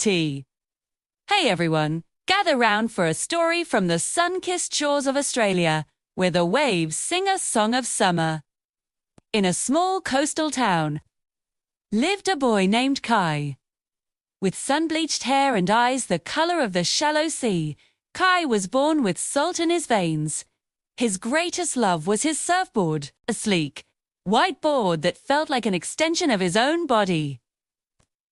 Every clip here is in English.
Tea. Hey everyone, gather round for a story from the sun-kissed shores of Australia, where the waves sing a song of summer. In a small coastal town lived a boy named Kai. With sun-bleached hair and eyes the color of the shallow sea, Kai was born with salt in his veins. His greatest love was his surfboard, a sleek, white board that felt like an extension of his own body.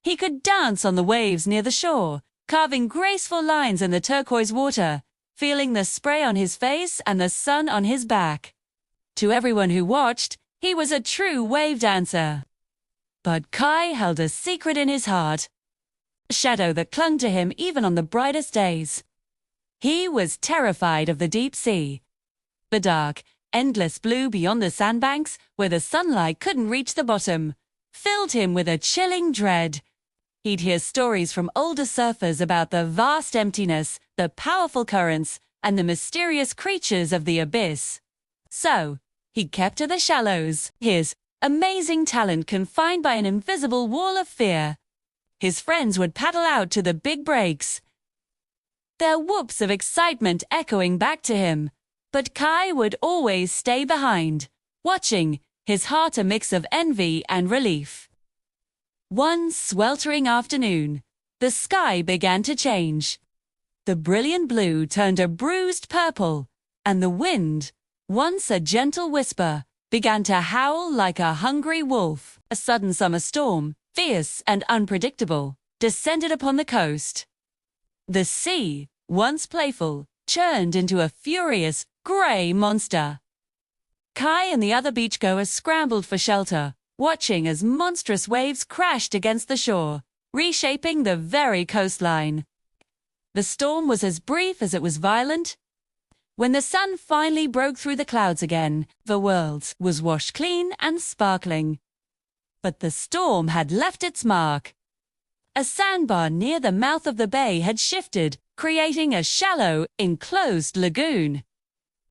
He could dance on the waves near the shore, carving graceful lines in the turquoise water, feeling the spray on his face and the sun on his back. To everyone who watched, he was a true wave dancer. But Kai held a secret in his heart, a shadow that clung to him even on the brightest days. He was terrified of the deep sea. The dark, endless blue beyond the sandbanks, where the sunlight couldn't reach the bottom, filled him with a chilling dread. He'd hear stories from older surfers about the vast emptiness, the powerful currents, and the mysterious creatures of the abyss. So, he kept to the shallows, his amazing talent confined by an invisible wall of fear. His friends would paddle out to the big breaks, their whoops of excitement echoing back to him. But Kai would always stay behind, watching, his heart a mix of envy and relief. One sweltering afternoon, the sky began to change. The brilliant blue turned a bruised purple, and the wind, once a gentle whisper, began to howl like a hungry wolf. A sudden summer storm, fierce and unpredictable, descended upon the coast. The sea, once playful, churned into a furious, grey monster. Kai and the other beachgoers scrambled for shelter, watching as monstrous waves crashed against the shore, reshaping the very coastline. The storm was as brief as it was violent. When the sun finally broke through the clouds again, the world was washed clean and sparkling. But the storm had left its mark. A sandbar near the mouth of the bay had shifted, creating a shallow, enclosed lagoon.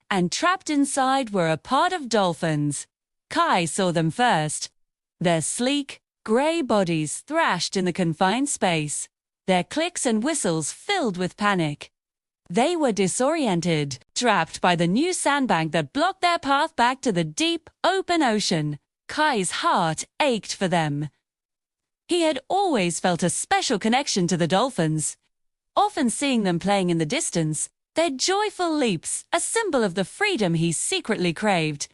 And trapped inside were a pod of dolphins. Kai saw them first. Their sleek, grey bodies thrashed in the confined space, their clicks and whistles filled with panic. They were disoriented, trapped by the new sandbank that blocked their path back to the deep, open ocean. Kai's heart ached for them. He had always felt a special connection to the dolphins, often seeing them playing in the distance, their joyful leaps a symbol of the freedom he secretly craved.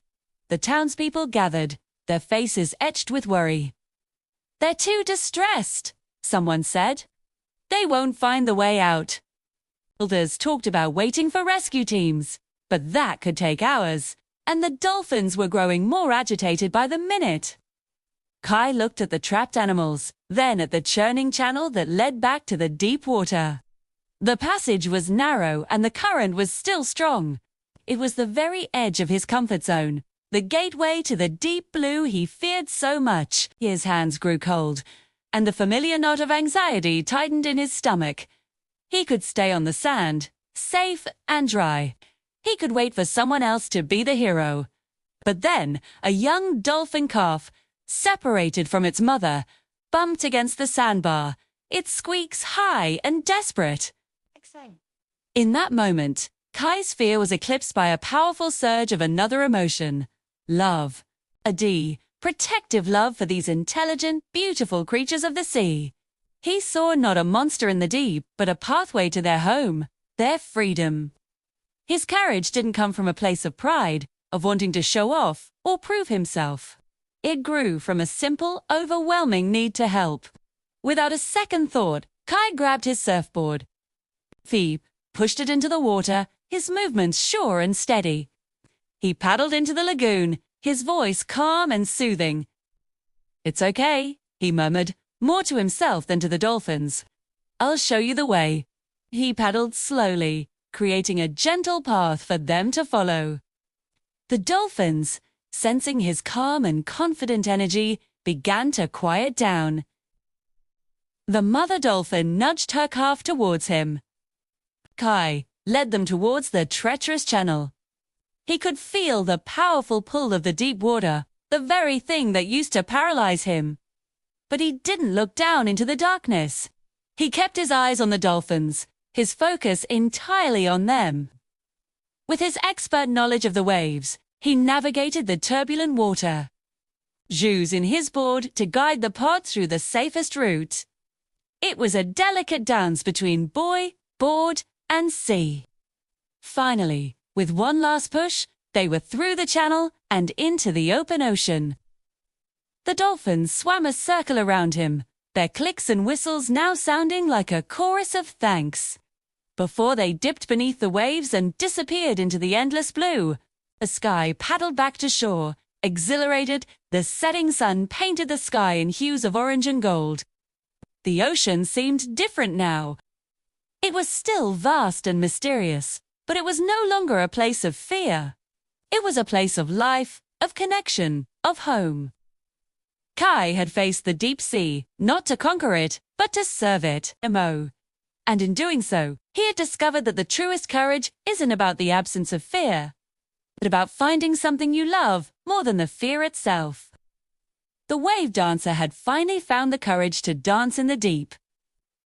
The townspeople gathered, their faces etched with worry. "They're too distressed," someone said. "They won't find the way out." Others talked about waiting for rescue teams, but that could take hours, and the dolphins were growing more agitated by the minute. Kai looked at the trapped animals, then at the churning channel that led back to the deep water. The passage was narrow and the current was still strong. It was the very edge of his comfort zone, the gateway to the deep blue he feared so much. His hands grew cold, and the familiar knot of anxiety tightened in his stomach. He could stay on the sand, safe and dry. He could wait for someone else to be the hero. But then, a young dolphin calf, separated from its mother, bumped against the sandbar, its squeaks high and desperate. In that moment, Kai's fear was eclipsed by a powerful surge of another emotion: love. A deep, protective love for these intelligent, beautiful creatures of the sea. He saw not a monster in the deep, but a pathway to their home, their freedom. His courage didn't come from a place of pride, of wanting to show off or prove himself. It grew from a simple, overwhelming need to help. Without a second thought, Kai grabbed his surfboard. He pushed it into the water, his movements sure and steady. He paddled into the lagoon, his voice calm and soothing. "It's okay," he murmured, more to himself than to the dolphins. "I'll show you the way." He paddled slowly, creating a gentle path for them to follow. The dolphins, sensing his calm and confident energy, began to quiet down. The mother dolphin nudged her calf towards him. Kai led them towards the treacherous channel. He could feel the powerful pull of the deep water, the very thing that used to paralyze him. But he didn't look down into the darkness. He kept his eyes on the dolphins, his focus entirely on them. With his expert knowledge of the waves, he navigated the turbulent water, using his board to guide the pod through the safest route. It was a delicate dance between buoy, board, and sea. Finally, with one last push, they were through the channel and into the open ocean. The dolphins swam a circle around him, their clicks and whistles now sounding like a chorus of thanks. Before they dipped beneath the waves and disappeared into the endless blue, the sky paddled back to shore. Exhilarated, the setting sun painted the sky in hues of orange and gold. The ocean seemed different now. It was still vast and mysterious, but it was no longer a place of fear. It was a place of life, of connection, of home. Kai had faced the deep sea, not to conquer it, but to serve it. And in doing so, he had discovered that the truest courage isn't about the absence of fear, but about finding something you love more than the fear itself. The wave dancer had finally found the courage to dance in the deep.